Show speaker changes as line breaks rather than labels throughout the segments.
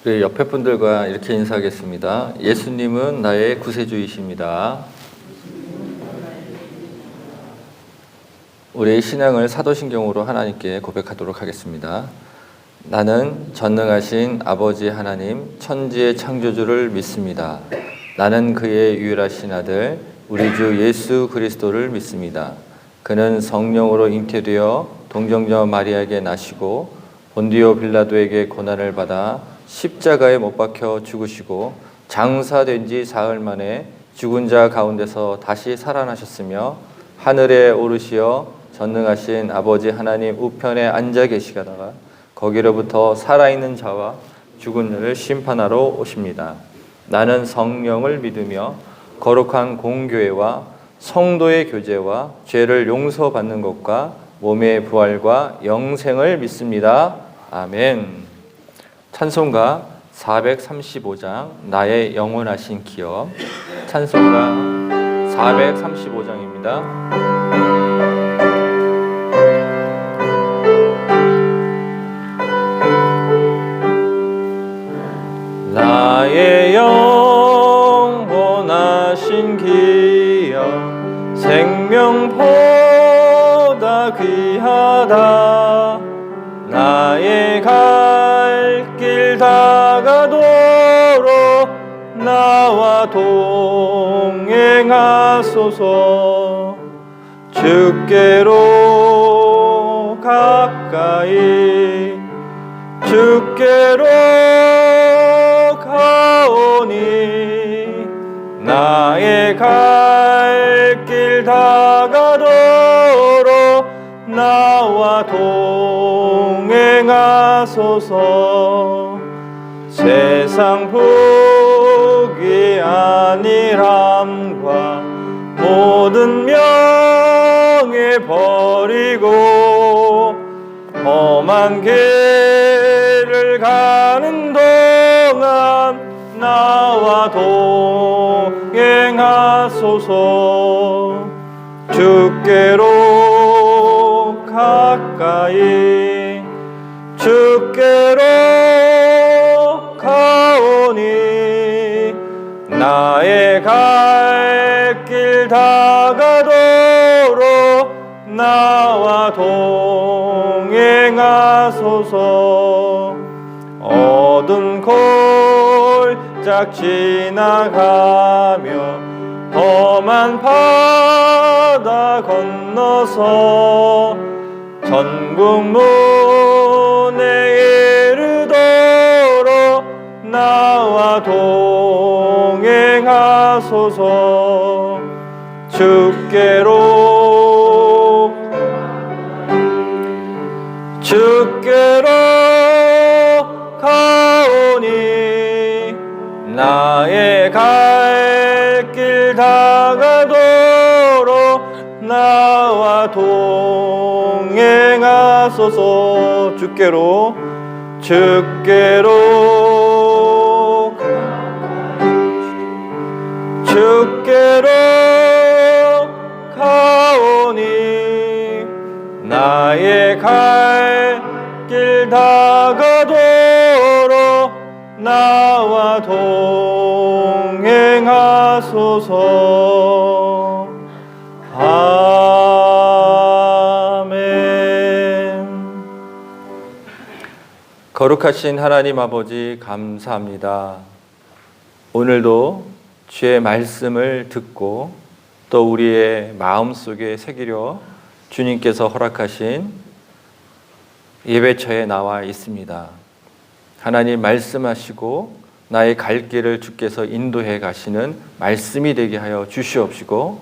우리 옆에 분들과 이렇게 인사하겠습니다. 예수님은 나의 구세주이십니다. 우리의 신앙을 사도신경으로 하나님께 고백하도록 하겠습니다. 나는 전능하신 아버지 하나님, 천지의 창조주를 믿습니다. 나는 그의 유일하신 아들, 우리 주 예수 그리스도를 믿습니다. 그는 성령으로 잉태되어 동정녀 마리아에게 나시고 본디오 빌라도에게 고난을 받아 십자가에 못 박혀 죽으시고 장사된 지 사흘 만에 죽은 자 가운데서 다시 살아나셨으며 하늘에 오르시어 전능하신 아버지 하나님 우편에 앉아 계시다가 거기로부터 살아있는 자와 죽은 자를 심판하러 오십니다. 나는 성령을 믿으며 거룩한 공교회와 성도의 교제와 죄를 용서받는 것과 몸의 부활과 영생을 믿습니다. 아멘. 찬송가 435장 나의 영원하신 기업. 찬송가 435장입니다. 나의 영원하신 기업 생명보다 귀하다. 나의 갈 길 다가도록 나와 동행하소서. 주께로 가까이 주께로 가오니 나의 갈 길 다가도록 나와 동행하소서. 세상 복이 아니람과 모든 명예 버리고 험한 길을 가는 동안 나와 동행하소서. 주께로 가까이 주께로 가오니 나의 갈 길 다가도록 나와 동행하소서. 어두운 골짝 지나가며 험한 바다 건너서 천국 문에 이르도록 나와 동행하소서. 주께로 가오니 나의 갈 길 다가도록 나와 동행하소서. 주께로 가오니 나의 갈 길 다가도록 나와 동행하소서. 아멘. 거룩하신 하나님 아버지 감사합니다. 오늘도 주의 말씀을 듣고 또 우리의 마음속에 새기려 주님께서 허락하신 예배처에 나와 있습니다. 하나님 말씀하시고 나의 갈 길을 주께서 인도해 가시는 말씀이 되게 하여 주시옵시고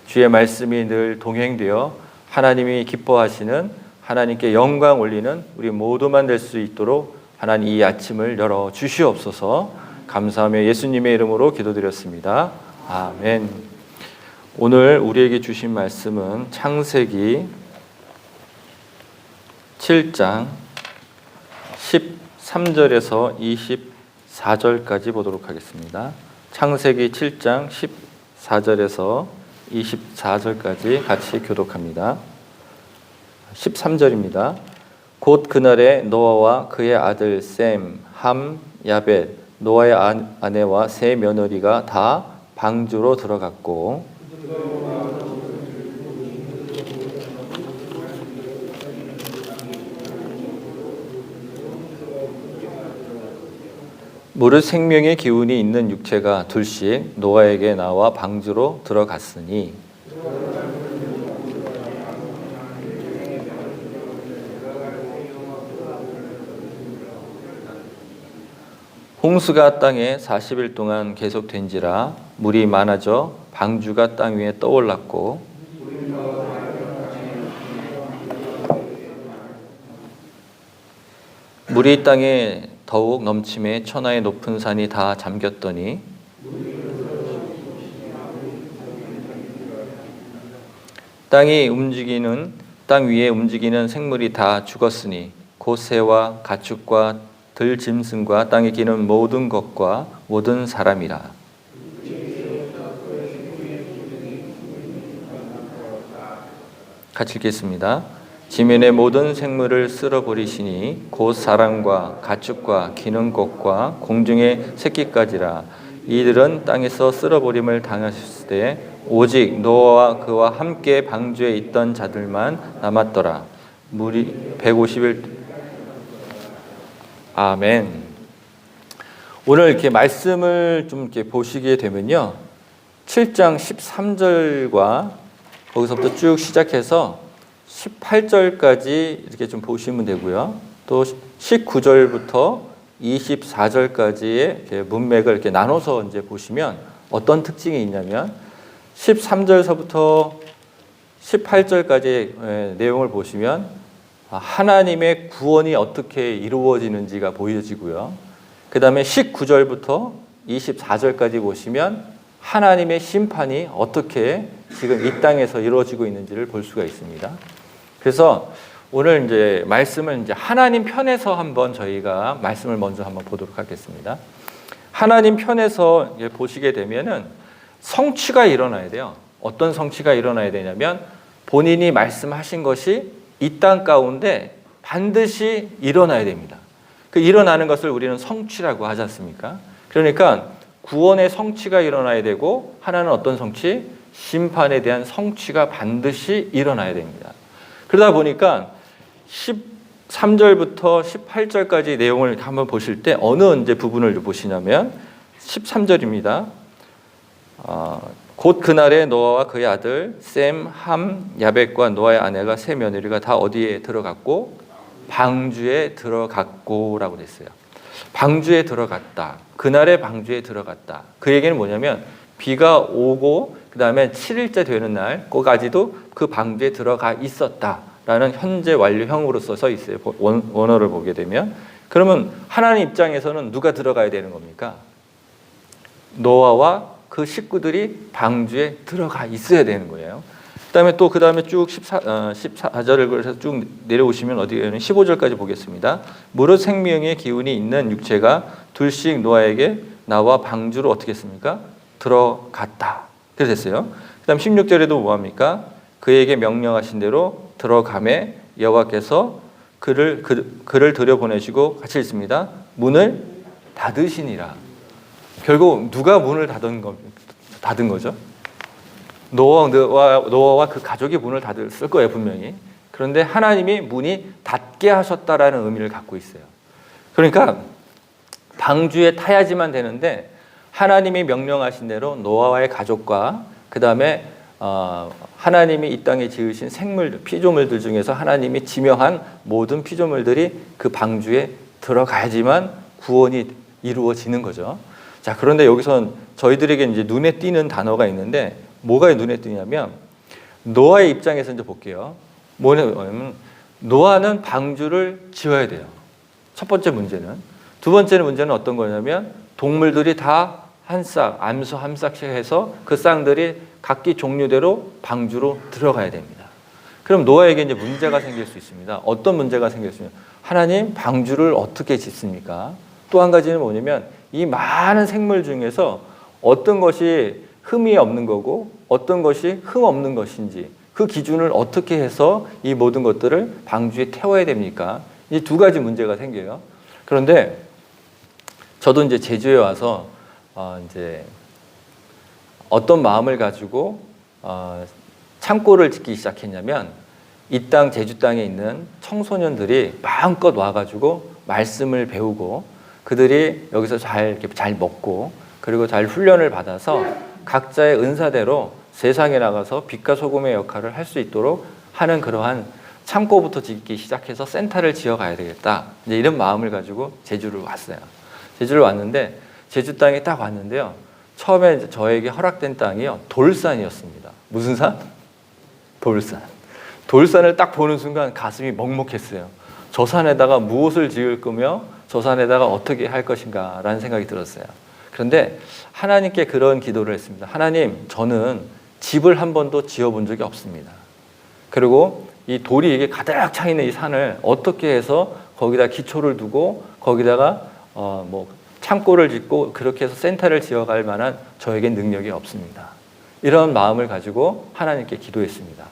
주의 말씀이 늘 동행되어 하나님이 기뻐하시는 하나님께 영광 올리는 우리 모두만 될 수 있도록 하나님 이 아침을 열어 주시옵소서. 감사하며 예수님의 이름으로 기도드렸습니다. 아멘. 오늘 우리에게 주신 말씀은 창세기 7장 13절에서 24절까지 보도록 하겠습니다. 창세기 7장 14절에서 24절까지 같이 교독합니다. 13절입니다. 곧 그날에 노아와 그의 아들 셈, 함, 야벳, 노아의 아내와 세 며느리가 다 방주로 들어갔고 무릇 생명의 기운이 있는 육체가 둘씩 노아에게 나와 방주로 들어갔으니 홍수가 땅에 40일 동안 계속된지라 물이 많아져 방주가 땅 위에 떠올랐고 물이 땅에 더욱 넘침에 천하의 높은 산이 다 잠겼더니 땅 위에 움직이는 생물이 다 죽었으니 곧 새와 가축과 들짐승과 땅에 기는 모든 것과 모든 사람이라. 같이 읽겠습니다. 지면의 모든 생물을 쓸어버리시니 곧 사람과 가축과 기는 것과 공중의 새끼까지라. 이들은 땅에서 쓸어버림을 당하셨을 때 오직 노아와 그와 함께 방주에 있던 자들만 남았더라. 물이 150일. 아멘. 오늘 이렇게 말씀을 좀 이렇게 보시게 되면요, 7장 13절과 거기서부터 쭉 시작해서 18절까지 이렇게 좀 보시면 되고요. 또 19절부터 24절까지의 이렇게 문맥을 이렇게 나눠서 이제 보시면 어떤 특징이 있냐면 13절서부터 18절까지의 내용을 보시면 하나님의 구원이 어떻게 이루어지는지가 보여지고요. 그 다음에 19절부터 24절까지 보시면 하나님의 심판이 어떻게 지금 이 땅에서 이루어지고 있는지를 볼 수가 있습니다. 그래서 오늘 이제 말씀을 이제 하나님 편에서 한번 저희가 말씀을 먼저 한번 보도록 하겠습니다. 하나님 편에서 보시게 되면은 성취가 일어나야 돼요. 어떤 성취가 일어나야 되냐면 본인이 말씀하신 것이 이 땅 가운데 반드시 일어나야 됩니다. 그 일어나는 것을 우리는 성취라고 하지 않습니까? 그러니까 구원의 성취가 일어나야 되고 하나는 어떤 성취? 심판에 대한 성취가 반드시 일어나야 됩니다. 그러다 보니까 13절부터 18절까지 내용을 한번 보실 때 어느 이제 부분을 보시냐면 13절입니다. 곧 그날에 노아와 그의 아들 셈, 함, 야벳과 노아의 아내가 세 며느리가 다 어디에 들어갔고? 방주에 들어갔고라고 됐어요. 방주에 들어갔다. 그날에 방주에 들어갔다. 그 얘기는 뭐냐면 비가 오고 그 다음에 7일째 되는 날까지도 그 방주에 들어가 있었다라는 현재 완료형으로 써서 있어요. 원어를 보게 되면. 그러면 하나님 입장에서는 누가 들어가야 되는 겁니까? 노아와 그 식구들이 방주에 들어가 있어야 되는 거예요. 그 다음에 쭉 14절을 쭉 내려오시면 어디에는 15절까지 보겠습니다. 무릇 생명의 기운이 있는 육체가 둘씩 노아에게 나와 방주로 어떻게 했습니까? 들어갔다. 그래서 됐어요. 그 다음 16절에도 뭐합니까? 그에게 명령하신 대로 들어가매 여호와께서 그를 들여보내시고 같이 읽습니다. 문을 닫으시니라. 결국 누가 문을 닫은 거죠? 노아와 그 가족이 문을 닫았을 거예요, 분명히. 그런데 하나님이 문이 닫게 하셨다라는 의미를 갖고 있어요. 그러니까 방주에 타야지만 되는데 하나님이 명령하신 대로 노아와의 가족과 그 다음에 하나님이 이 땅에 지으신 생물들, 피조물들 중에서 하나님이 지명한 모든 피조물들이 그 방주에 들어가야지만 구원이 이루어지는 거죠. 자, 그런데 여기선 저희들에게 이제 눈에 띄는 단어가 있는데 뭐가 눈에 띄냐면 노아의 입장에서 이제 볼게요. 뭐냐면 노아는 방주를 지어야 돼요. 첫 번째 문제는. 두 번째 문제는 어떤 거냐면 동물들이 다 한 싹, 암수 한 싹씩 해서 그 쌍들이 각기 종류대로 방주로 들어가야 됩니다. 그럼 노아에게 이제 문제가 생길 수 있습니다. 어떤 문제가 생겼으면 하나님 방주를 어떻게 짓습니까? 또 한 가지는 뭐냐면 이 많은 생물 중에서 어떤 것이 흠이 없는 거고 어떤 것이 흠 없는 것인지 그 기준을 어떻게 해서 이 모든 것들을 방주에 태워야 됩니까? 이 두 가지 문제가 생겨요. 그런데 저도 이제 제주에 와서 이제 어떤 마음을 가지고 창고를 짓기 시작했냐면 이 땅 제주 땅에 있는 청소년들이 마음껏 와가지고 말씀을 배우고 그들이 여기서 잘 먹고 그리고 잘 훈련을 받아서 각자의 은사대로 세상에 나가서 빛과 소금의 역할을 할 수 있도록 하는 그러한 창고부터 짓기 시작해서 센터를 지어가야 되겠다. 이제 이런 마음을 가지고 제주를 왔어요. 제주를 왔는데 제주 땅에 딱 왔는데요. 처음에 저에게 허락된 땅이요. 돌산이었습니다. 무슨 산? 돌산. 돌산을 딱 보는 순간 가슴이 먹먹했어요. 저 산에다가 무엇을 지을 거며 저 산에다가 어떻게 할 것인가 라는 생각이 들었어요. 그런데 하나님께 그런 기도를 했습니다. 하나님, 저는 집을 한 번도 지어본 적이 없습니다. 그리고 이 돌이 이게 가득 차 있는 이 산을 어떻게 해서 거기다 기초를 두고 거기다가 창고를 짓고 그렇게 해서 센터를 지어갈 만한 저에겐 능력이 없습니다. 이런 마음을 가지고 하나님께 기도했습니다.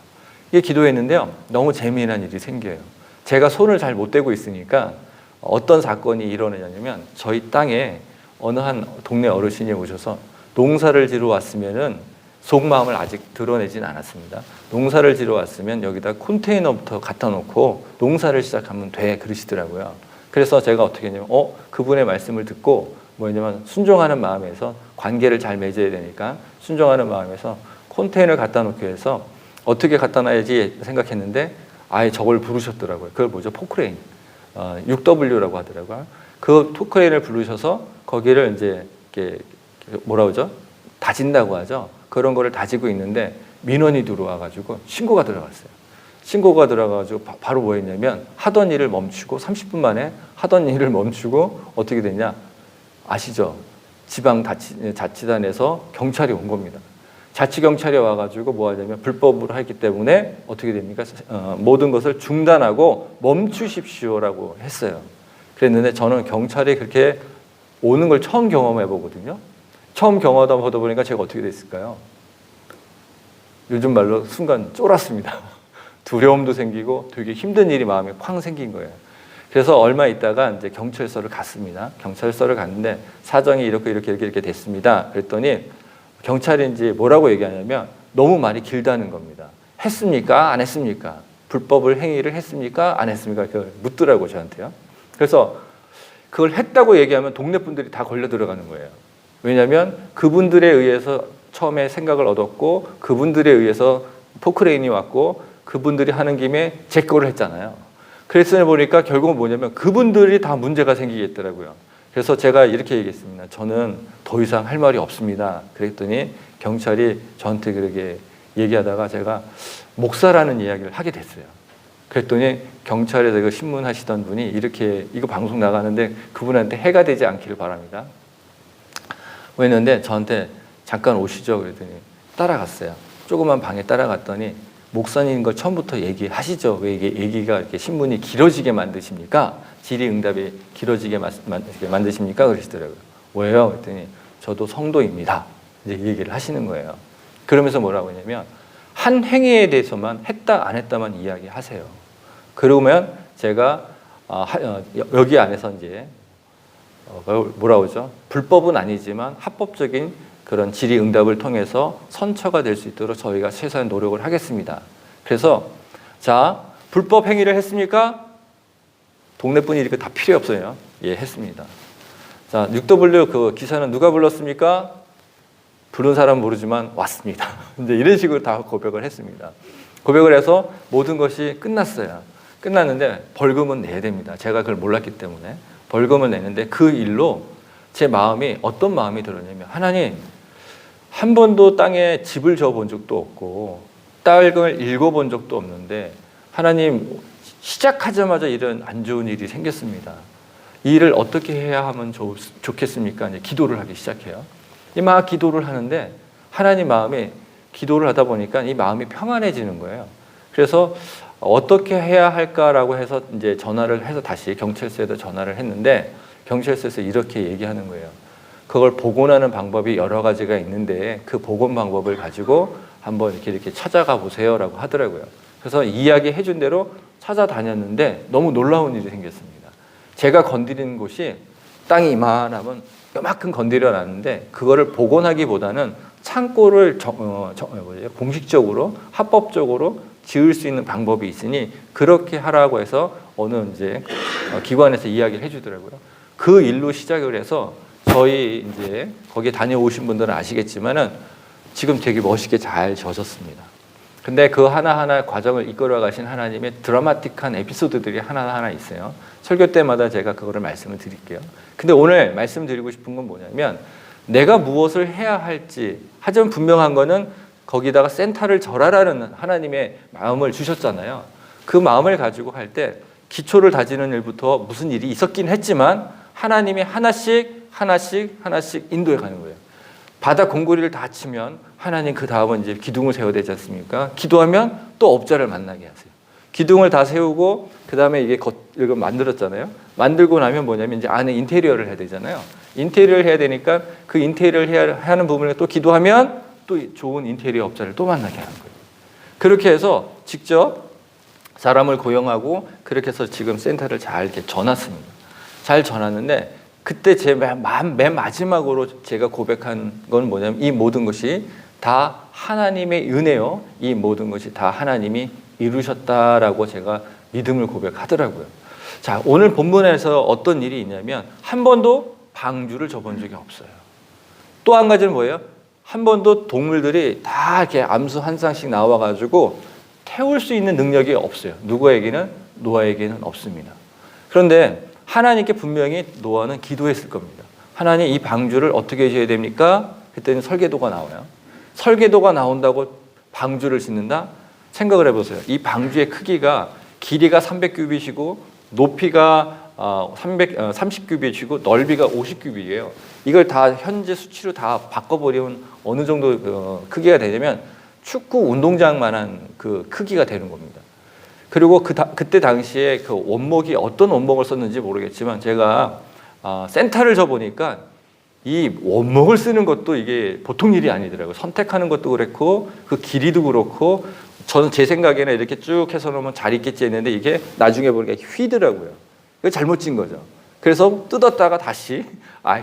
이게 기도했는데요. 너무 재미난 일이 생겨요. 제가 손을 잘 못 대고 있으니까 어떤 사건이 일어나냐면 저희 땅에 어느 한 동네 어르신이 오셔서 농사를 지러 왔으면은 속마음을 아직 드러내진 않았습니다. 농사를 지러 왔으면 여기다 컨테이너부터 갖다 놓고 농사를 시작하면 돼 그러시더라고요. 그래서 제가 어떻게 했냐면 그분의 말씀을 듣고 뭐냐면 순종하는 마음에서 관계를 잘 맺어야 되니까 순종하는 마음에서 컨테이너를 갖다 놓기 위해서 어떻게 갖다 놔야지 생각했는데 아예 저걸 부르셨더라고요. 그걸 뭐죠? 포크레인. 6W라고 하더라고요. 그 포크레인을 부르셔서 거기를 이제 이렇게 뭐라 그러죠? 다진다고 하죠. 그런 거를 다지고 있는데 민원이 들어와가지고 신고가 들어갔어요. 신고가 들어가가지고 바로 뭐 했냐면 하던 일을 멈추고 30분 만에 하던 일을 멈추고 어떻게 됐냐? 아시죠? 지방자치단에서 경찰이 온 겁니다. 자치경찰이 와가지고 뭐 하냐면 불법으로 했기 때문에 어떻게 됩니까? 모든 것을 중단하고 멈추십시오라고 했어요. 그랬는데 저는 경찰이 그렇게 오는 걸 처음 경험해 보거든요. 처음 경험하다 보니까 제가 어떻게 됐을까요? 요즘 말로 순간 쫄았습니다. 두려움도 생기고 되게 힘든 일이 마음에 쾅 생긴 거예요. 그래서 얼마 있다가 이제 경찰서를 갔습니다. 경찰서를 갔는데 사정이 이렇게 됐습니다. 그랬더니 경찰이 이제 뭐라고 얘기하냐면 너무 말이 길다는 겁니다. 했습니까? 안 했습니까? 불법을 행위를 했습니까? 안 했습니까? 그걸 묻더라고요, 저한테요. 그래서 그걸 했다고 얘기하면 동네 분들이 다 걸려 들어가는 거예요. 왜냐하면 그분들에 의해서 처음에 생각을 얻었고 그분들에 의해서 포크레인이 왔고 그분들이 하는 김에 제 거를 했잖아요. 그래서 보니까 결국은 뭐냐면 그분들이 다 문제가 생기겠더라고요. 그래서 제가 이렇게 얘기했습니다. 저는 더 이상 할 말이 없습니다. 그랬더니 경찰이 저한테 그렇게 얘기하다가 제가 목사라는 이야기를 하게 됐어요. 그랬더니 경찰에서 이거 신문 하시던 분이 이렇게 이거 방송 나가는데 그분한테 해가 되지 않기를 바랍니다. 했는데 저한테 잠깐 오시죠. 그랬더니 따라갔어요. 조그만 방에 따라갔더니 목사님 걸 처음부터 얘기하시죠. 왜 이게 얘기가 이렇게 신문이 길어지게 만드십니까? 질의응답이 길어지게 만드십니까? 그러시더라고요. 왜요? 그랬더니 저도 성도입니다. 이제 이 얘기를 하시는 거예요. 그러면서 뭐라고 하냐면 한 행위에 대해서만 했다 안 했다만 이야기하세요. 그러면 제가 여기 안에서 이제 뭐라 그러죠? 불법은 아니지만 합법적인 그런 질의응답을 통해서 선처가 될 수 있도록 저희가 최선의 노력을 하겠습니다. 그래서 자, 불법 행위를 했습니까? 동네 분이 이렇게 다 필요 없어요. 예, 했습니다. 자, 6W 그 기사는 누가 불렀습니까? 부른 사람 모르지만 왔습니다. 이제 이런 식으로 다 고백을 했습니다. 고백을 해서 모든 것이 끝났어요. 끝났는데 벌금은 내야 됩니다. 제가 그걸 몰랐기 때문에 벌금을 내는데 그 일로 제 마음이 어떤 마음이 들었냐면 하나님 한 번도 땅에 집을 지어본 적도 없고 땅을 읽어본 적도 없는데 하나님 시작하자마자 이런 안 좋은 일이 생겼습니다. 이 일을 어떻게 해야 하면 좋겠습니까? 이제 기도를 하기 시작해요. 막 기도를 하는데 하나님 마음에 기도를 하다 보니까 이 마음이 평안해지는 거예요. 그래서 어떻게 해야 할까라고 해서 이제 전화를 해서 다시 경찰서에다 전화를 했는데 경찰서에서 이렇게 얘기하는 거예요. 그걸 복원하는 방법이 여러 가지가 있는데 그 복원 방법을 가지고 한번 이렇게 찾아가 보세요라고 하더라고요. 그래서 이야기해 준 대로 찾아다녔는데 너무 놀라운 일이 생겼습니다. 제가 건드리는 곳이 땅이 이만하면 요만큼 건드려 놨는데 그거를 복원하기보다는 창고를 공식적으로 합법적으로 지을 수 있는 방법이 있으니 그렇게 하라고 해서 어느 이제 기관에서 이야기를 해주더라고요. 그 일로 시작을 해서 저희 이제 거기에 다녀오신 분들은 아시겠지만은 지금 되게 멋있게 잘 져졌습니다. 근데 그 하나하나 과정을 이끌어 가신 하나님의 드라마틱한 에피소드들이 하나하나 있어요. 설교 때마다 제가 그거를 말씀을 드릴게요. 근데 오늘 말씀드리고 싶은 건 뭐냐면 내가 무엇을 해야 할지, 하지만 분명한 거는 거기다가 센터를 절하라는 하나님의 마음을 주셨잖아요. 그 마음을 가지고 할 때 기초를 다지는 일부터 무슨 일이 있었긴 했지만 하나님이 하나씩 인도해 가는 거예요. 바다 공고리를 다 치면 하나님 그 다음은 이제 기둥을 세워야 되지 않습니까? 기도하면 또 업자를 만나게 하세요. 기둥을 다 세우고 그 다음에 이거 만들었잖아요. 만들고 나면 뭐냐면 이제 안에 인테리어를 해야 되잖아요. 인테리어를 해야 되니까 그 인테리어를 하는 부분에 또 기도하면 또 좋은 인테리어 업자를 또 만나게 하는 거예요. 그렇게 해서 직접 사람을 고용하고 그렇게 해서 지금 센터를 잘 이렇게 전놨습니다. 잘 전놨는데 그때 제 맨 마지막으로 제가 고백한 건 뭐냐면 이 모든 것이 다 하나님의 은혜요. 이 모든 것이 다 하나님이 이루셨다라고 제가 믿음을 고백하더라고요. 자, 오늘 본문에서 어떤 일이 있냐면 한 번도 방주를 접은 적이 없어요. 또 한 가지는 뭐예요? 한 번도 동물들이 다 이렇게 암수 한 쌍씩 나와가지고 태울 수 있는 능력이 없어요. 누구에게는? 노아에게는 없습니다. 그런데 하나님께 분명히 노아는 기도했을 겁니다. 하나님 이 방주를 어떻게 해줘야 됩니까? 그때는 설계도가 나와요. 설계도가 나온다고 방주를 짓는다? 생각을 해보세요. 이 방주의 크기가 길이가 300규빗이고 높이가 30규빗이고 넓이가 50규빗이에요. 이걸 다 현재 수치로 다 바꿔버리면 어느 정도 크기가 되냐면 축구 운동장만한 그 크기가 되는 겁니다. 그리고 그때 당시에 그 원목이 어떤 원목을 썼는지 모르겠지만 제가 센터를 져보니까 이 원목을 쓰는 것도 이게 보통 일이 아니더라고요. 선택하는 것도 그렇고 그 길이도 그렇고 저는 제 생각에는 이렇게 쭉 해서 놓으면 잘 있겠지 했는데 이게 나중에 보니까 휘더라고요. 이거 잘못 찐 거죠. 그래서 뜯었다가 다시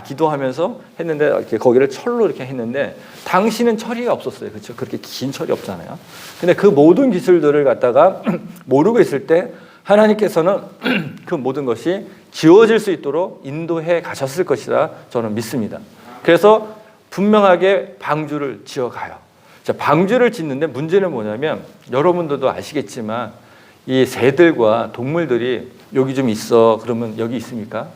기도하면서 했는데 이렇게 거기를 철로 이렇게 했는데 당시는 처리가 없었어요. 그렇죠? 그렇게 긴 철이 없잖아요. 근데 그 모든 기술들을 갖다가 모르고 있을 때 하나님께서는 그 모든 것이 지워질 수 있도록 인도해 가셨을 것이다 저는 믿습니다. 그래서 분명하게 방주를 지어가요. 자, 방주를 짓는데 문제는 뭐냐면 여러분들도 아시겠지만 이 새들과 동물들이 여기 좀 있어 그러면 여기 있습니까?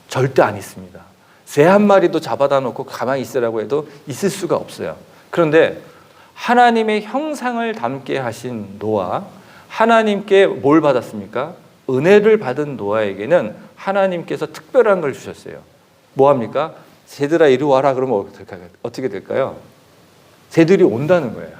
절대 안 있습니다. 새 한 마리도 잡아다 놓고 가만히 있으라고 해도 있을 수가 없어요. 그런데 하나님의 형상을 담게 하신 노아, 하나님께 뭘 받았습니까? 은혜를 받은 노아에게는 하나님께서 특별한 걸 주셨어요. 뭐합니까? 새들아 이리 와라 그러면 어떻게 될까요? 새들이 온다는 거예요.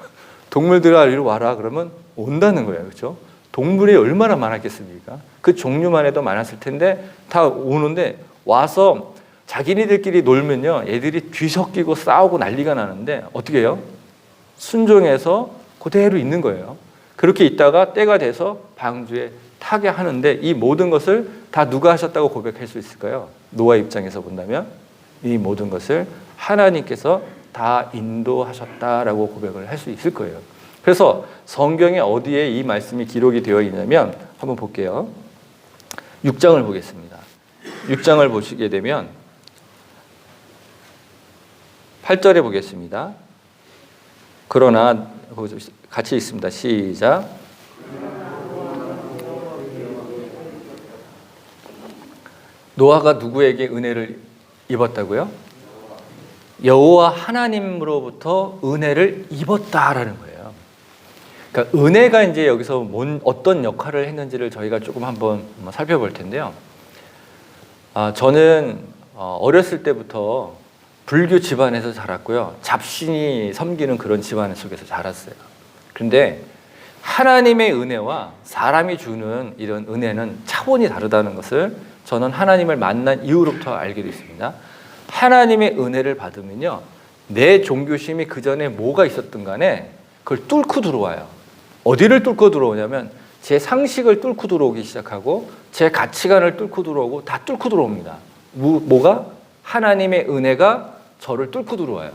동물들아 이리 와라 그러면 온다는 거예요. 그렇죠? 동물이 얼마나 많았겠습니까? 그 종류만 해도 많았을 텐데 다 오는데 와서 자기네들끼리 놀면요 애들이 뒤섞이고 싸우고 난리가 나는데 어떻게 해요? 순종해서 그대로 있는 거예요. 그렇게 있다가 때가 돼서 방주에 타게 하는데 이 모든 것을 다 누가 하셨다고 고백할 수 있을까요? 노아 입장에서 본다면 이 모든 것을 하나님께서 다 인도하셨다라고 고백을 할 수 있을 거예요. 그래서 성경에 어디에 이 말씀이 기록이 되어 있냐면 한번 볼게요. 6장을 보겠습니다. 6장을 보시게 되면 8절에 보겠습니다. 그러나 같이 읽습니다. 시작. 노아가 누구에게 은혜를 입었다고요? 여호와 하나님으로부터 은혜를 입었다라는 거예요. 그러니까 은혜가 이제 여기서 어떤 역할을 했는지를 저희가 조금 한번 살펴볼 텐데요. 저는 어렸을 때부터 불교 집안에서 자랐고요. 잡신이 섬기는 그런 집안 속에서 자랐어요. 그런데 하나님의 은혜와 사람이 주는 이런 은혜는 차원이 다르다는 것을 저는 하나님을 만난 이후로부터 알게 됐습니다. 하나님의 은혜를 받으면요. 내 종교심이 그 전에 뭐가 있었든 간에 그걸 뚫고 들어와요. 어디를 뚫고 들어오냐면 제 상식을 뚫고 들어오기 시작하고 제 가치관을 뚫고 들어오고 다 뚫고 들어옵니다. 뭐가? 하나님의 은혜가 저를 뚫고 들어와요.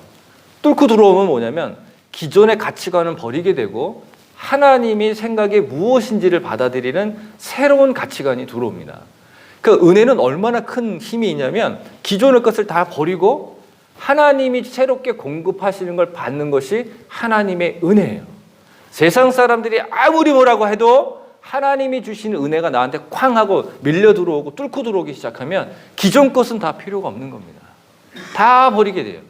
뚫고 들어오면 뭐냐면 기존의 가치관은 버리게 되고 하나님이 생각이 무엇인지를 받아들이는 새로운 가치관이 들어옵니다. 그 은혜는 얼마나 큰 힘이 있냐면 기존의 것을 다 버리고 하나님이 새롭게 공급하시는 걸 받는 것이 하나님의 은혜예요. 세상 사람들이 아무리 뭐라고 해도 하나님이 주시는 은혜가 나한테 쾅 하고 밀려 들어오고 뚫고 들어오기 시작하면 기존 것은 다 필요가 없는 겁니다. 다 버리게 돼요.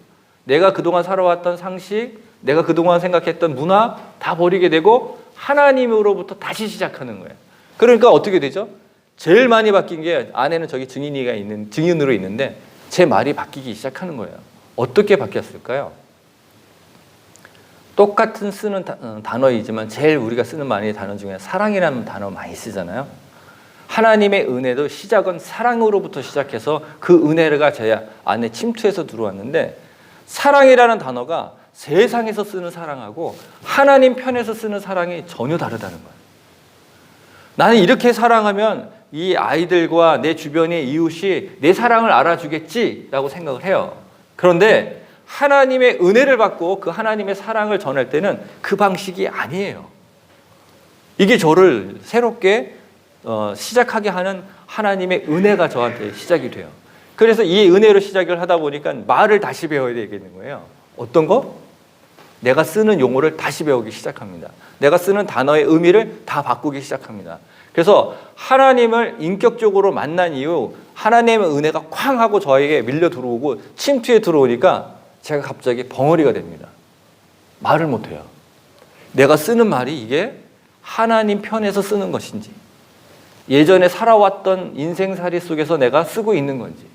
내가 그동안 살아왔던 상식, 내가 그동안 생각했던 문화 다 버리게 되고 하나님으로부터 다시 시작하는 거예요. 그러니까 어떻게 되죠? 제일 많이 바뀐 게 아내는 저기 증인으로 있는데 제 말이 바뀌기 시작하는 거예요. 어떻게 바뀌었을까요? 똑같은 쓰는 단어이지만 제일 우리가 쓰는 많은 단어 중에 사랑이라는 단어 많이 쓰잖아요. 하나님의 은혜도 시작은 사랑으로부터 시작해서 그 은혜가 제 안에 침투해서 들어왔는데 사랑이라는 단어가 세상에서 쓰는 사랑하고 하나님 편에서 쓰는 사랑이 전혀 다르다는 거예요. 나는 이렇게 사랑하면 이 아이들과 내 주변의 이웃이 내 사랑을 알아주겠지라고 생각을 해요. 그런데 하나님의 은혜를 받고 그 하나님의 사랑을 전할 때는 그 방식이 아니에요. 이게 저를 새롭게 시작하게 하는 하나님의 은혜가 저한테 시작이 돼요. 그래서 이 은혜로 시작을 하다 보니까 말을 다시 배워야 되겠는 거예요. 어떤 거? 내가 쓰는 용어를 다시 배우기 시작합니다. 내가 쓰는 단어의 의미를 다 바꾸기 시작합니다. 그래서 하나님을 인격적으로 만난 이후 하나님의 은혜가 쾅 하고 저에게 밀려 들어오고 침투해 들어오니까 제가 갑자기 벙어리가 됩니다. 말을 못해요. 내가 쓰는 말이 이게 하나님 편에서 쓰는 것인지 예전에 살아왔던 인생살이 속에서 내가 쓰고 있는 건지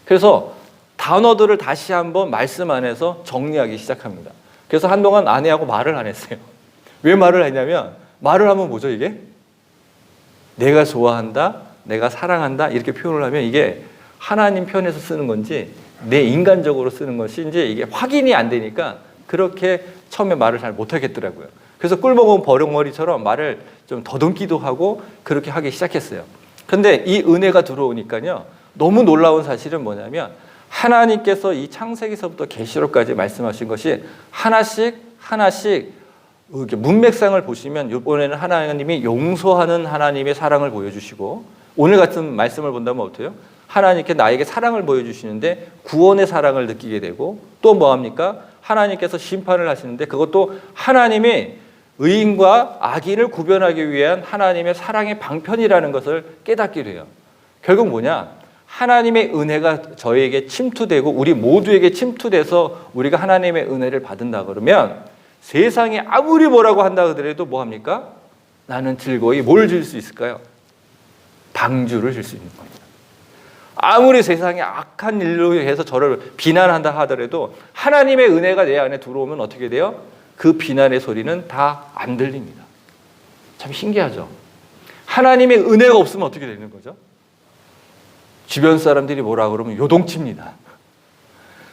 그래서 단어들을 다시 한번 말씀 안에서 정리하기 시작합니다. 그래서 한동안 아내하고 말을 안 했어요. 왜 말을 했냐면 말을 하면 뭐죠 이게? 내가 좋아한다, 내가 사랑한다 이렇게 표현을 하면 이게 하나님 편에서 쓰는 건지 내 인간적으로 쓰는 것인지 이게 확인이 안 되니까 그렇게 처음에 말을 잘 못하겠더라고요. 그래서 꿀먹은 버럭머리처럼 말을 좀 더듬기도 하고 그렇게 하기 시작했어요. 그런데 이 은혜가 들어오니까요. 너무 놀라운 사실은 뭐냐면 하나님께서 이 창세기서부터 계시록까지 말씀하신 것이 하나씩 이렇게 문맥상을 보시면 이번에는 하나님이 용서하는 하나님의 사랑을 보여주시고 오늘 같은 말씀을 본다면 어때요? 하나님께 나에게 사랑을 보여주시는데 구원의 사랑을 느끼게 되고 또 뭐합니까? 하나님께서 심판을 하시는데 그것도 하나님이 의인과 악인을 구별하기 위한 하나님의 사랑의 방편이라는 것을 깨닫게 돼요. 결국 뭐냐? 하나님의 은혜가 저에게 침투되고 우리 모두에게 침투돼서 우리가 하나님의 은혜를 받는다 그러면 세상이 아무리 뭐라고 한다 하더라도 뭐합니까? 나는 즐거이 뭘 줄 수 있을까요? 방주를 줄 수 있는 겁니다. 아무리 세상에 악한 일로 해서 저를 비난한다 하더라도 하나님의 은혜가 내 안에 들어오면 어떻게 돼요? 그 비난의 소리는 다 안 들립니다. 참 신기하죠? 하나님의 은혜가 없으면 어떻게 되는 거죠? 주변 사람들이 뭐라 그러면 요동칩니다.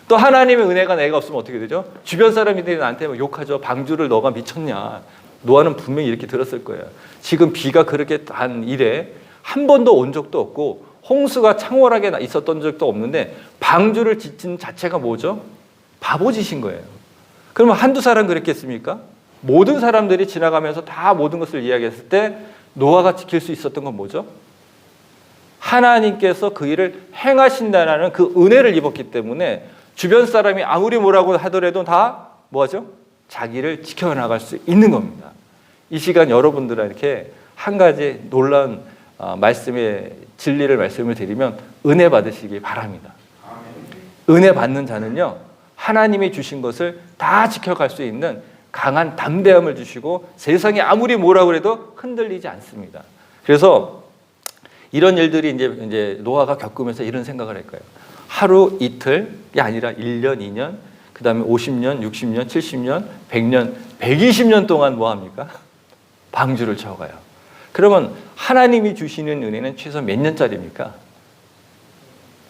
또 하나님의 은혜가 내가 없으면 어떻게 되죠? 주변 사람들이 나한테 욕하죠. 방주를 너가 미쳤냐. 노아는 분명히 이렇게 들었을 거예요. 지금 비가 그렇게 단 이래 한 번도 온 적도 없고 홍수가 창월하게 있었던 적도 없는데 방주를 짓는 자체가 뭐죠? 바보짓인 거예요. 그러면 한두 사람 그랬겠습니까? 모든 사람들이 지나가면서 다 모든 것을 이야기했을 때 노아가 지킬 수 있었던 건 뭐죠? 하나님께서 그 일을 행하신다는 그 은혜를 입었기 때문에 주변 사람이 아무리 뭐라고 하더라도 다 뭐하죠? 자기를 지켜나갈 수 있는 겁니다. 이 시간 여러분들에게 한 가지 놀라운 말씀의 진리를 말씀을 드리면 은혜 받으시기 바랍니다. 은혜 받는 자는요 하나님이 주신 것을 다 지켜갈 수 있는 강한 담대함을 주시고 세상이 아무리 뭐라고 해도 흔들리지 않습니다. 그래서 이런 일들이 이제 노아가 겪으면서 이런 생각을 할 거예요. 하루 이틀이 아니라 1년, 2년, 그 다음에 50년, 60년, 70년, 100년, 120년 동안 뭐 합니까? 방주를 쳐가요. 그러면 하나님이 주시는 은혜는 최소 몇 년짜리입니까?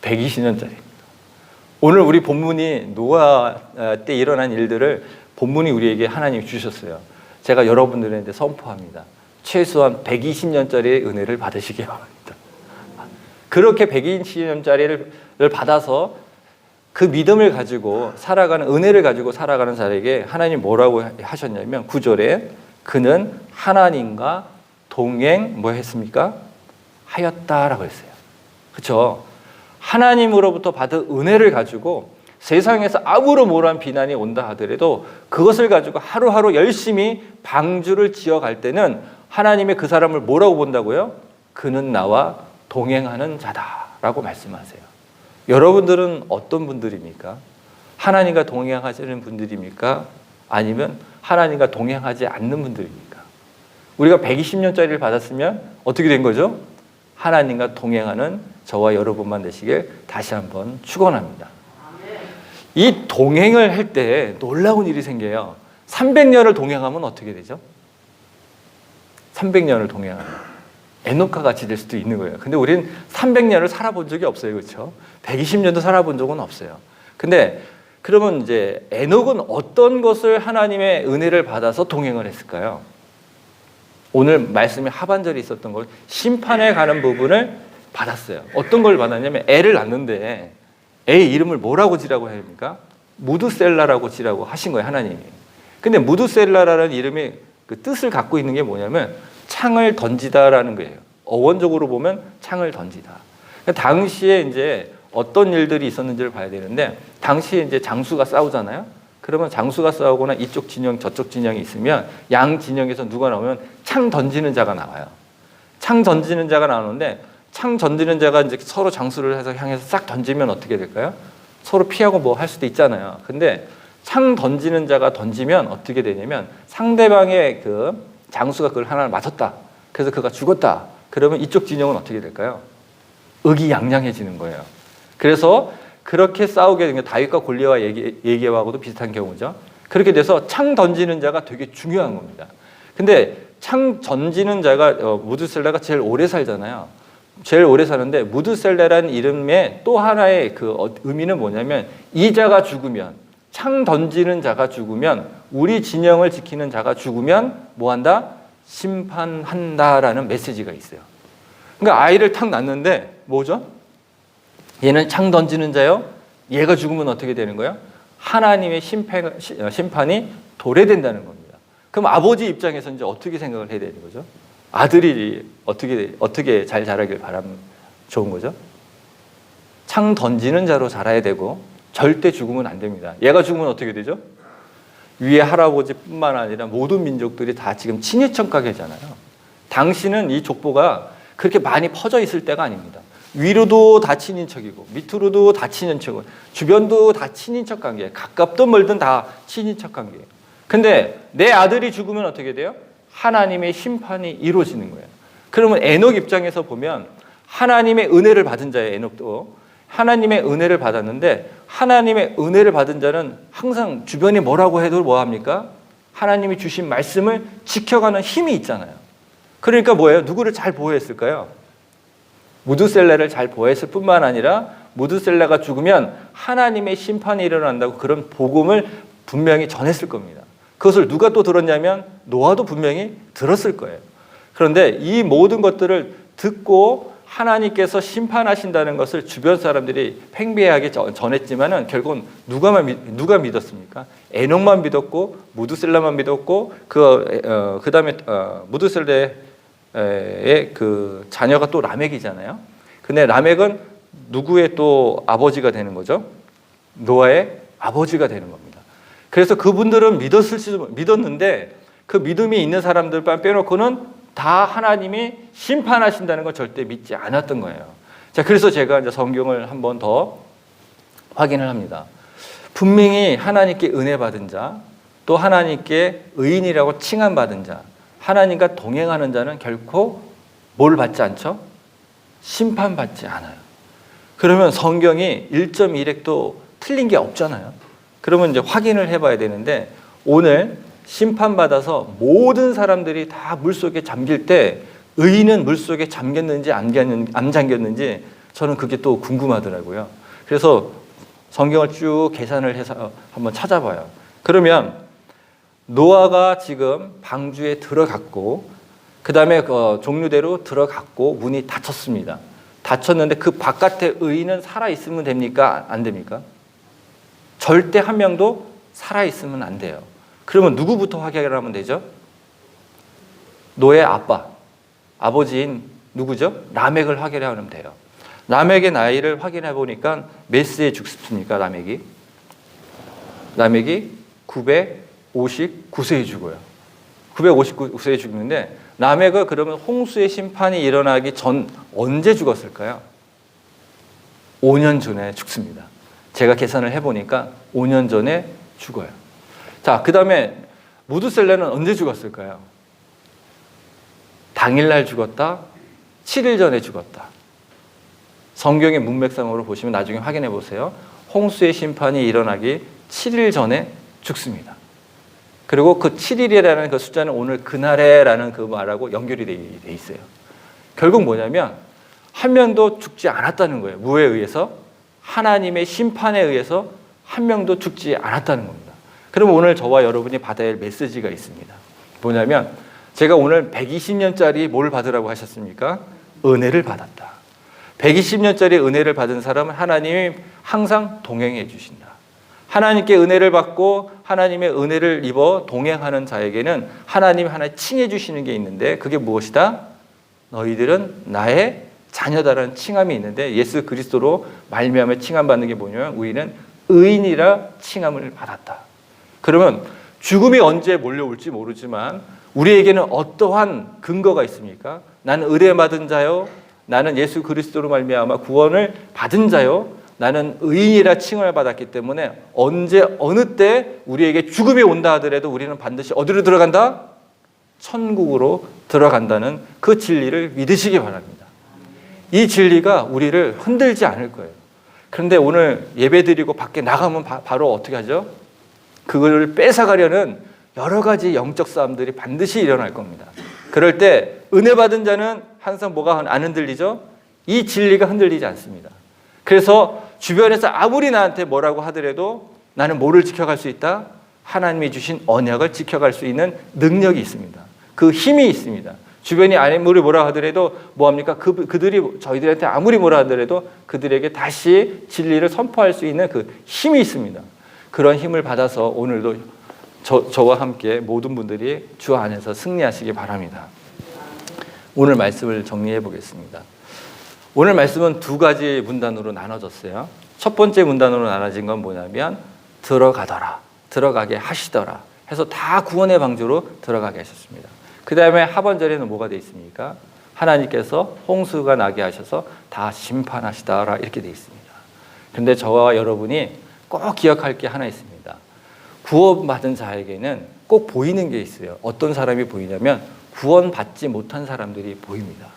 120년짜리입니다. 오늘 우리 본문이 노아 때 일어난 일들을 본문이 우리에게 하나님이 주셨어요. 제가 여러분들한테 선포합니다. 최소한 120년짜리의 은혜를 받으시기 바랍니다. 그렇게 120년짜리를 받아서 그 믿음을 가지고 살아가는, 은혜를 가지고 살아가는 자에게 하나님 뭐라고 하셨냐면 9절에 그는 하나님과 동행 뭐 했습니까? 하였다라고 했어요. 그렇죠? 하나님으로부터 받은 은혜를 가지고 세상에서 아무런 모란 비난이 온다 하더라도 그것을 가지고 하루하루 열심히 방주를 지어갈 때는 하나님의 그 사람을 뭐라고 본다고요? 그는 나와 동행하는 자다라고 말씀하세요. 여러분들은 어떤 분들입니까? 하나님과 동행하시는 분들입니까? 아니면 하나님과 동행하지 않는 분들입니까? 우리가 120년짜리를 받았으면 어떻게 된 거죠? 하나님과 동행하는 저와 여러분만 되시길 다시 한번 축원합니다. 이 동행을 할 때 놀라운 일이 생겨요. 300년을 동행하면 어떻게 되죠? 300년을 동행하면 에녹과 같이 될 수도 있는 거예요. 근데 우리는 300년을 살아본 적이 없어요. 그렇죠? 120년도 살아본 적은 없어요. 근데 그러면 이제 에녹은 어떤 것을 하나님의 은혜를 받아서 동행을 했을까요? 오늘 말씀의 하반절에 있었던 걸 심판에 가는 부분을 받았어요. 어떤 걸 받았냐면 애를 낳는데 애의 이름을 뭐라고 지라고 해야 됩니까? 무드셀라라고 지라고 하신 거예요, 하나님이. 근데 무드셀라라는 이름의 그 뜻을 갖고 있는 게 뭐냐면 창을 던지다라는 거예요. 어원적으로 보면 창을 던지다. 그러니까 당시에 이제 어떤 일들이 있었는지를 봐야 되는데 당시에 이제 장수가 싸우잖아요. 그러면 장수가 싸우거나 이쪽 진영 저쪽 진영이 있으면 양 진영에서 누가 나오면 창 던지는 자가 나와요. 창 던지는 자가 나오는데 창 던지는 자가 이제 서로 장수를 해서 향해서 싹 던지면 어떻게 될까요? 서로 피하고 뭐 할 수도 있잖아요. 근데 창 던지는 자가 던지면 어떻게 되냐면 상대방의 그 장수가 그걸 하나를 맞았다. 그래서 그가 죽었다. 그러면 이쪽 진영은 어떻게 될까요? 의기양양해지는 거예요. 그래서 그렇게 싸우게 된 게 다윗과 골리앗 얘기하고도 비슷한 경우죠. 그렇게 돼서 창 던지는 자가 되게 중요한 겁니다. 근데 창 던지는 자가 무드셀라가 제일 오래 살잖아요. 제일 오래 사는데 무드셀라라는 이름의 또 하나의 그 의미는 뭐냐면 이 자가 죽으면 창 던지는 자가 죽으면 우리 진영을 지키는 자가 죽으면 뭐한다? 심판한다라는 메시지가 있어요. 그러니까 아이를 탁 낳는데 뭐죠? 얘는 창 던지는 자요. 얘가 죽으면 어떻게 되는 거예요? 하나님의 심판이 도래된다는 겁니다. 그럼 아버지 입장에서 이제 어떻게 생각을 해야 되는 거죠? 아들이 어떻게 잘 자라길 바라면 좋은 거죠? 창 던지는 자로 자라야 되고 절대 죽으면 안 됩니다. 얘가 죽으면 어떻게 되죠? 위에 할아버지뿐만 아니라 모든 민족들이 다 지금 친인척가계잖아요. 당시는 이 족보가 그렇게 많이 퍼져 있을 때가 아닙니다. 위로도 다 친인척이고 밑으로도 다 친인척이고 주변도 다 친인척 관계예요. 가깝든 멀든 다 친인척 관계예요. 근데 내 아들이 죽으면 어떻게 돼요? 하나님의 심판이 이루어지는 거예요. 그러면 에녹 입장에서 보면 하나님의 은혜를 받은 자예요. 에녹도 하나님의 은혜를 받았는데 하나님의 은혜를 받은 자는 항상 주변이 뭐라고 해도 뭐합니까? 하나님이 주신 말씀을 지켜가는 힘이 있잖아요. 그러니까 뭐예요? 누구를 잘 보호했을까요? 무드셀라를 잘 보호했을 뿐만 아니라 무드셀라가 죽으면 하나님의 심판이 일어난다고 그런 복음을 분명히 전했을 겁니다. 그것을 누가 또 들었냐면 노아도 분명히 들었을 거예요. 그런데 이 모든 것들을 듣고 하나님께서 심판하신다는 것을 주변 사람들이 팽배하게 전했지만은 결국은 누가 믿었습니까? 에녹만 믿었고 무드셀라만 믿었고 그 다음에 무드셀라의 그 자녀가 또 라멕이잖아요. 근데 라멕은 누구의 또 아버지가 되는 거죠? 노아의 아버지가 되는 겁니다. 그래서 그분들은 믿었는데 그 믿음이 있는 사람들만 빼놓고는 다 하나님이 심판하신다는 걸 절대 믿지 않았던 거예요. 자, 그래서 제가 이제 성경을 한 번 더 확인을 합니다. 분명히 하나님께 은혜 받은 자, 또 하나님께 의인이라고 칭함받은 자, 하나님과 동행하는 자는 결코 뭘 받지 않죠? 심판받지 않아요. 그러면 성경이 1.1핵도 틀린 게 없잖아요. 그러면 이제 확인을 해봐야 되는데 오늘 심판받아서 모든 사람들이 다 물속에 잠길 때 의인은 물속에 잠겼는지 안 잠겼는지 저는 그게 또 궁금하더라고요. 그래서 성경을 쭉 계산을 해서 한번 찾아봐요. 그러면 노아가 지금 방주에 들어갔고 그 다음에 종류대로 들어갔고 문이 닫혔습니다. 다쳤는데 그 바깥에 의인은 살아있으면 됩니까? 안 됩니까? 절대 한 명도 살아있으면 안 돼요. 그러면 누구부터 확인을 하면 되죠? 노의 아버지인 누구죠? 라멕을 확인하면 돼요. 라멕의 나이를 확인해 보니까 몇 세에 죽습니까? 라멕이 959세에 죽어요. 959세에 죽는데 라멕은 그러면 홍수의 심판이 일어나기 전 언제 죽었을까요? 5년 전에 죽습니다. 제가 계산을 해보니까 5년 전에 죽어요. 자, 그 다음에 무드셀레는 언제 죽었을까요? 당일날 죽었다, 7일 전에 죽었다. 성경의 문맥상으로 보시면 나중에 확인해 보세요. 홍수의 심판이 일어나기 7일 전에 죽습니다. 그리고 그 7일이라는 그 숫자는 오늘 그날에라는 그 말하고 연결이 돼 있어요. 결국 뭐냐면 한 명도 죽지 않았다는 거예요. 뭐에 의해서? 하나님의 심판에 의해서 한 명도 죽지 않았다는 겁니다. 그럼 오늘 저와 여러분이 받아야 할 메시지가 있습니다. 뭐냐면 제가 오늘 120년짜리 뭘 받으라고 하셨습니까? 은혜를 받았다. 120년짜리 은혜를 받은 사람은 하나님이 항상 동행해 주신다. 하나님께 은혜를 받고 하나님의 은혜를 입어 동행하는 자에게는 하나님이 하나 칭해 주시는 게 있는데 그게 무엇이다? 너희들은 나의 자녀다라는 칭함이 있는데 예수 그리스도로 말미암아 칭함받는 게 뭐냐면 우리는 의인이라 칭함을 받았다. 그러면 죽음이 언제 몰려올지 모르지만 우리에게는 어떠한 근거가 있습니까? 나는 의뢰받은 자요. 나는 예수 그리스도로 말미암아 구원을 받은 자요. 나는 의인이라 칭을 받았기 때문에 언제 어느 때 우리에게 죽음이 온다 하더라도 우리는 반드시 어디로 들어간다? 천국으로 들어간다는 그 진리를 믿으시기 바랍니다. 이 진리가 우리를 흔들지 않을 거예요. 그런데 오늘 예배드리고 밖에 나가면 바로 어떻게 하죠? 그걸 뺏어가려는 여러 가지 영적 싸움들이 반드시 일어날 겁니다. 그럴 때 은혜 받은 자는 항상 뭐가 안 흔들리죠? 이 진리가 흔들리지 않습니다. 그래서 주변에서 아무리 나한테 뭐라고 하더라도 나는 뭐를 지켜갈 수 있다? 하나님이 주신 언약을 지켜갈 수 있는 능력이 있습니다. 그 힘이 있습니다. 주변이 아무리 뭐라 하더라도 뭐합니까? 그들이 저희들한테 아무리 뭐라 하더라도 그들에게 다시 진리를 선포할 수 있는 그 힘이 있습니다. 그런 힘을 받아서 오늘도 저와 함께 모든 분들이 주 안에서 승리하시기 바랍니다. 오늘 말씀을 정리해 보겠습니다. 오늘 말씀은 두 가지 문단으로 나눠졌어요. 첫 번째 문단으로 나눠진 건 뭐냐면 들어가더라, 들어가게 하시더라 해서 다 구원의 방주로 들어가게 하셨습니다. 그 다음에 하반절에는 뭐가 되어 있습니까? 하나님께서 홍수가 나게 하셔서 다 심판하시더라 이렇게 되어 있습니다. 그런데 저와 여러분이 꼭 기억할 게 하나 있습니다. 구원받은 자에게는 꼭 보이는 게 있어요. 어떤 사람이 보이냐면 구원받지 못한 사람들이 보입니다.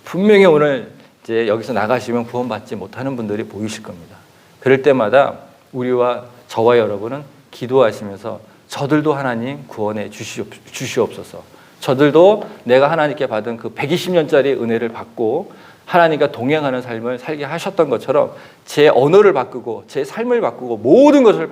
분명히 오늘 이제 여기서 나가시면 구원받지 못하는 분들이 보이실 겁니다. 그럴 때마다 우리와 저와 여러분은 기도하시면서 저들도 하나님 구원해 주시옵소서. 저들도 내가 하나님께 받은 그 120년짜리 은혜를 받고 하나님과 동행하는 삶을 살게 하셨던 것처럼 제 언어를 바꾸고 제 삶을 바꾸고 모든 것을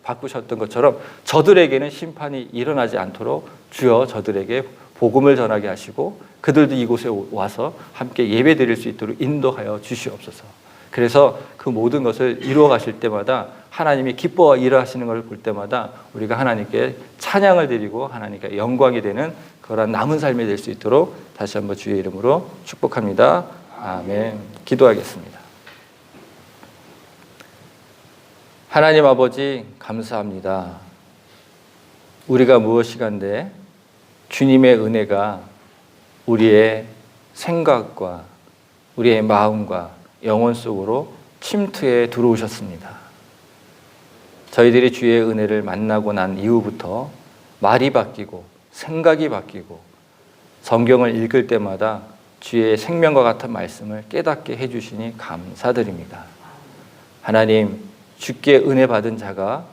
바꾸셨던 것처럼 저들에게는 심판이 일어나지 않도록 주여 저들에게 복음을 전하게 하시고 그들도 이곳에 와서 함께 예배 드릴 수 있도록 인도하여 주시옵소서. 그래서 그 모든 것을 이루어 가실 때마다 하나님이 기뻐 일하시는 것을 볼 때마다 우리가 하나님께 찬양을 드리고 하나님께 영광이 되는 그런 남은 삶이 될 수 있도록 다시 한번 주의 이름으로 축복합니다. 아멘. 기도하겠습니다. 하나님 아버지 감사합니다. 우리가 무엇이간데 주님의 은혜가 우리의 생각과 우리의 마음과 영혼 속으로 침투해 들어오셨습니다. 저희들이 주의 은혜를 만나고 난 이후부터 말이 바뀌고 생각이 바뀌고 성경을 읽을 때마다 주의 생명과 같은 말씀을 깨닫게 해주시니 감사드립니다. 하나님, 주께 은혜 받은 자가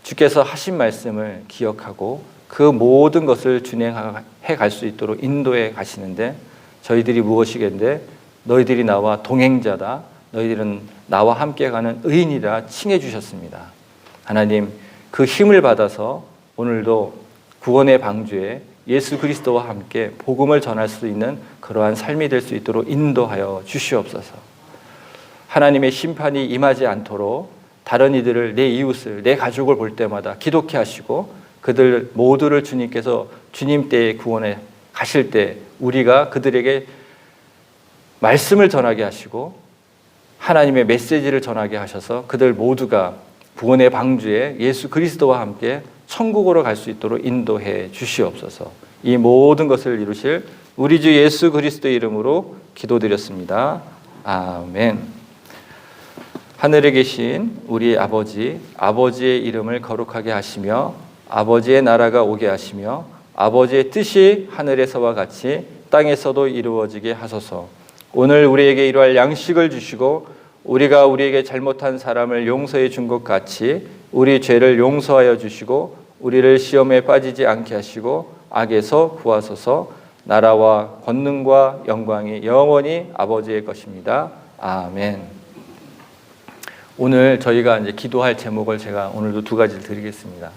주께서 하신 말씀을 기억하고 그 모든 것을 준행해 갈 수 있도록 인도해 가시는데 저희들이 무엇이겠는데 너희들이 나와 동행자다. 너희들은 나와 함께 가는 의인이라 칭해 주셨습니다. 하나님, 그 힘을 받아서 오늘도 구원의 방주에 예수 그리스도와 함께 복음을 전할 수 있는 그러한 삶이 될 수 있도록 인도하여 주시옵소서. 하나님의 심판이 임하지 않도록 다른 이들을, 내 이웃을, 내 가족을 볼 때마다 기독케 하시고 그들 모두를 주님께서 주님 때의 구원에 가실 때 우리가 그들에게 말씀을 전하게 하시고 하나님의 메시지를 전하게 하셔서 그들 모두가 구원의 방주에 예수 그리스도와 함께 천국으로 갈 수 있도록 인도해 주시옵소서. 이 모든 것을 이루실 우리 주 예수 그리스도의 이름으로 기도드렸습니다. 아멘. 하늘에 계신 우리 아버지, 아버지의 이름을 거룩하게 하시며 아버지의 나라가 오게 하시며 아버지의 뜻이 하늘에서와 같이 땅에서도 이루어지게 하소서. 오늘 우리에게 이러할 양식을 주시고 우리가 우리에게 잘못한 사람을 용서해 준 것 같이 우리 죄를 용서하여 주시고 우리를 시험에 빠지지 않게 하시고 악에서 구하소서. 나라와 권능과 영광이 영원히 아버지의 것입니다. 아멘. 오늘 저희가 이제 기도할 제목을 제가 오늘도 두 가지를 드리겠습니다.